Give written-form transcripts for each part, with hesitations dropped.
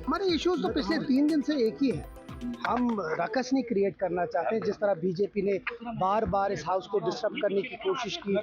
हमारे इश्यूज तो पिछले 3 दिन से एक ही है। हम रकस नहीं क्रिएट करना चाहते हैं। जिस तरह बीजेपी ने बार बार इस हाउस को डिस्टर्ब करने की कोशिश की,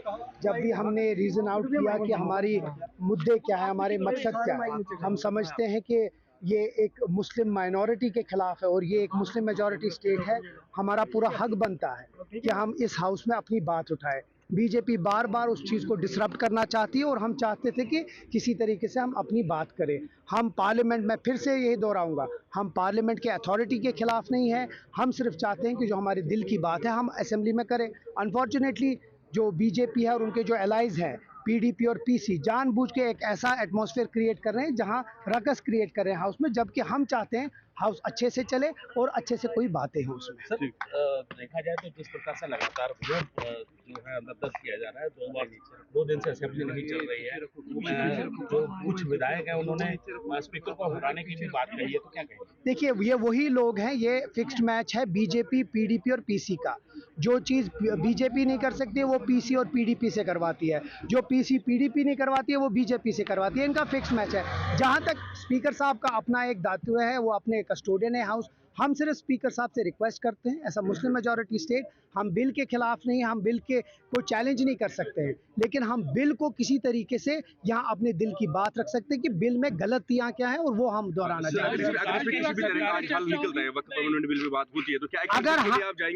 जब भी हमने रीज़न आउट किया कि हमारी मुद्दे क्या है, हमारे मकसद क्या है, हम समझते हैं कि ये एक मुस्लिम माइनॉरिटी के खिलाफ है और ये एक मुस्लिम मेजॉरिटी स्टेट है। हमारा पूरा हक बनता है कि हम इस हाउस में अपनी बात उठाएं। बीजेपी बार बार उस चीज़ को डिसरप्ट करना चाहती है और हम चाहते थे कि किसी तरीके से हम अपनी बात करें। हम पार्लियामेंट में फिर से यही दोहराऊंगा, हम पार्लियामेंट के अथॉरिटी के खिलाफ नहीं हैं। हम सिर्फ चाहते हैं कि जो हमारे दिल की बात है हम असेंबली में करें। अनफॉर्चुनेटली जो बीजेपी है और उनके जो एलाइज हैं पीडीपी और पीसी जानबूझ के एक ऐसा एटमॉस्फेयर क्रिएट कर रहे हैं जहां रकस क्रिएट कर रहे हैं हाउस में, जबकि हम चाहते हैं हाउस अच्छे से चले और अच्छे से कोई बातें हो उसमें। सर देखा जाए तो जिस प्रकार से लगातार वोट जो है अंदर किया जा रहा है, 2 दिन से असेंबली नहीं चल रही है, जो कुछ विधायक हैं उन्होंने स्पीकर को हटाने की भी बात कही है, तो क्या कहेंगे? देखिए, ये वही लोग हैं, ये फिक्स्ड मैच है बीजेपी पीडीपी और पीसी का। जो चीज़ बीजेपी नहीं कर सकती है वो पीसी और पीडीपी से करवाती है, जो पीसी पीडीपी नहीं करवाती है वो बीजेपी से करवाती है। इनका फिक्स मैच है। जहाँ तक स्पीकर साहब का अपना एक दायित्व है, वो अपने कस्टोडियन है हाउस। हम सिर्फ स्पीकर साहब से रिक्वेस्ट करते हैं, ऐसा मुस्लिम मेजॉरिटी स्टेट, हम बिल के खिलाफ नहीं, हम बिल के कोई चैलेंज नहीं कर सकते हैं, लेकिन हम बिल को किसी तरीके से यहाँ अपने दिल की बात रख सकते हैं कि बिल में गलतियाँ क्या हैं और वो हम दोहराना चाहते हैं।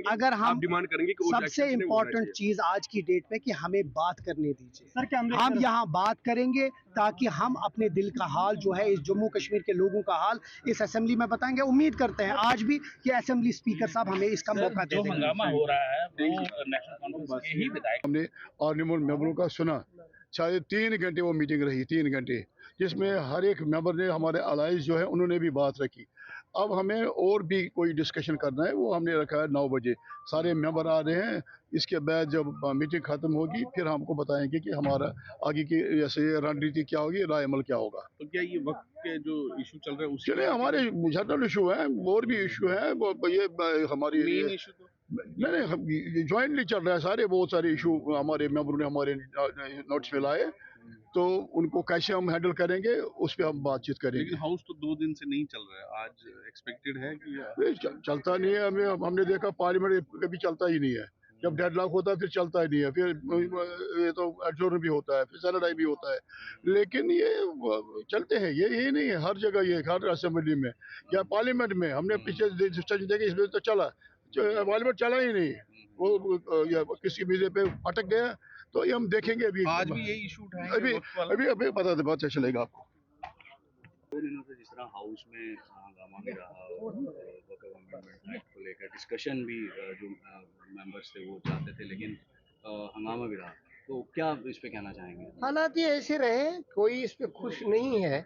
अगर हम डिमांड करेंगे कि सबसे इम्पोर्टेंट चीज आज की डेट में कि हमें बात करने दीजिए, हम यहाँ बात करेंगे ताकि हम अपने दिल का हाल जो है इस जम्मू कश्मीर के लोगों का हाल इस असेंबली में बताएंगे। उम्मीद करते हैं आज भी कि असेंबली स्पीकर साहब हमें इसका मौका जो देंगे। हंगामा हो रहा है वो नेशनल कॉन्फ्रेंस के ही विधायक हमने ऑर्डिनल मेंबरों का सुना, शायद 3 घंटे वो मीटिंग रही, 3 घंटे, जिसमें हर एक मेंबर ने, हमारे अलाइज जो है उन्होंने भी बात रखी। अब हमें और भी कोई डिस्कशन करना है, वो हमने रखा है 9 बजे। सारे मेंबर आ रहे हैं, इसके बाद जब मीटिंग ख़त्म होगी फिर हमको बताएंगे कि हमारा आगे की जैसे रणनीति क्या होगी, राय अमल क्या होगा। तो क्या ये वक्त के जो इशू चल रहे हैं चलिए, हमारे जनरल इशू हैं और भी इशू हैं, ये हमारी मेन इशू तो नहीं ज्वाइंटली चल रहा है। सारे बहुत सारे इशू हमारे मेंबरों ने हमारे नोट्स में लाए, तो उनको कैसे हम हैंडल करेंगे उस पर हम बातचीत करेंगे। लेकिन हाउस तो 2 दिन से नहीं चल रहा है, आज एक्सपेक्टेड है कि चलता नहीं है। हमने देखा पार्लियामेंट कभी चलता ही नहीं है। जब डेडलॉक होता है फिर चलता ही नहीं है, फिर ये तो एडजोर्न भी होता है, फिर सैटरडे भी होता है, लेकिन ये चलते हैं। ये नहीं है हर जगह, ये हर असेंबली में या पार्लियामेंट में। हमने पीछे देखे इसमें तो चला, पार्लियामेंट चला ही नहीं, वो किसी मुद्दे पे अटक गया। तो ये हम देखेंगे अभी। आज भी यही इशू उठाएंगे अभी पता चलेगा आपको। 2 दिनों से जिस तरह हाउस में हंगामा भी रहा और वक्फ अमेंडमेंट एक्ट को लेकर डिस्कशन भी जो मेंबर्स थे वो चाहते थे, लेकिन हंगामा भी रहा, तो क्या इस पे कहना चाहेंगे? हालात ये ऐसे रहे, कोई इस पे खुश नहीं है।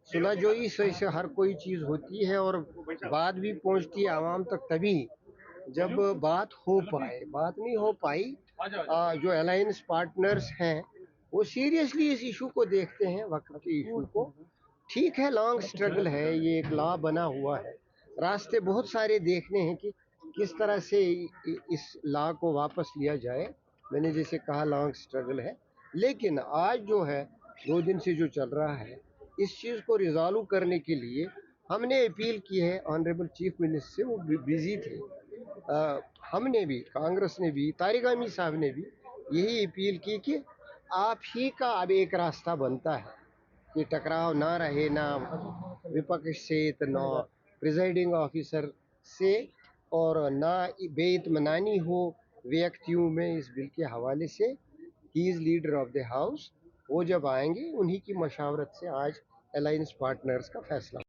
सुलहजोई से हर कोई चीज़ होती है और बात भी पहुंचती है आवाम तक तभी जब बात हो पाए। बात नहीं हो पाई। जो अलायंस पार्टनर्स हैं वो सीरियसली इस इशू को देखते हैं, वक्फ के इशू को। ठीक है, लॉन्ग स्ट्रगल है, ये एक लॉ बना हुआ है, रास्ते बहुत सारे देखने हैं कि किस तरह से इस लॉ को वापस लिया जाए। मैंने जैसे कहा लॉन्ग स्ट्रगल है, लेकिन आज जो है 2 दिन से जो चल रहा है इस चीज़ को रिजॉल्व करने के लिए हमने अपील की है ऑनरेबल चीफ मिनिस्टर से। वो बिजी थे, हमने भी, कांग्रेस ने भी, तारिक अमीन साहब ने भी यही अपील की कि आप ही का अब एक रास्ता बनता है कि टकराव ना रहे, ना विपक्ष से तो ना प्रिजाइडिंग ऑफिसर से, और ना बेइत्मीनानी हो व्यक्तियों में इस बिल के हवाले से। He is leader of the house, वो जब आएंगे उन्हीं की मशावरत से आज अलायंस पार्टनर्स का फैसला